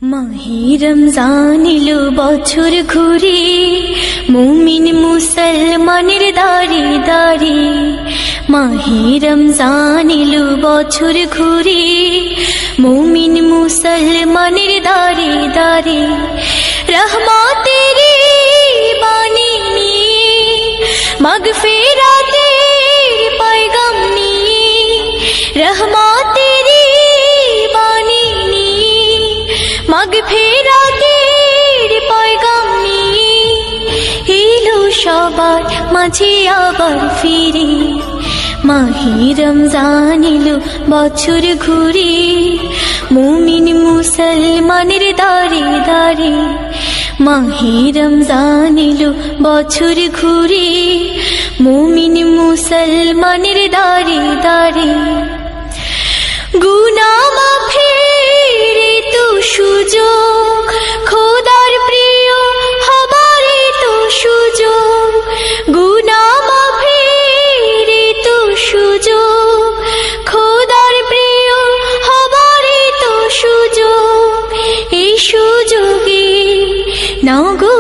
মাহে রমজান এলো বছর ঘুরে, মুমিন মুসলমানের দাঁড়ে দাঁড়ে। মাহে রমজান এলো বছর ঘুরে, মুমিন মুসলমানের দাঁড়ে দাঁড়ে। রহমতের বাণী নিয়ে, মাগফিরাতের পয়গাম নিয়ে, রহমতের বাণী নিয়ে, মাগফিরাতের পয়গাম নিয়ে এলো সবার মাঝে আবার ফিরে। মাহে রমজান এলো বছর ঘুরে, মুমিন মুসলমানের দাঁড়ে দাঁড়ে। মাহে রমজান এলো বছর ঘুরে, মুমিন মুসলমানের দাঁড়ে দাঁড়ে। গুনাহ মাফের তো সুযোগ, খোদার প্রিয় হবার তো সুযোগ। গুনাহ মাফের তো সুযোগ, খোদার প্রিয় হবার তো সুযোগ। এই সুযোগে নাও গো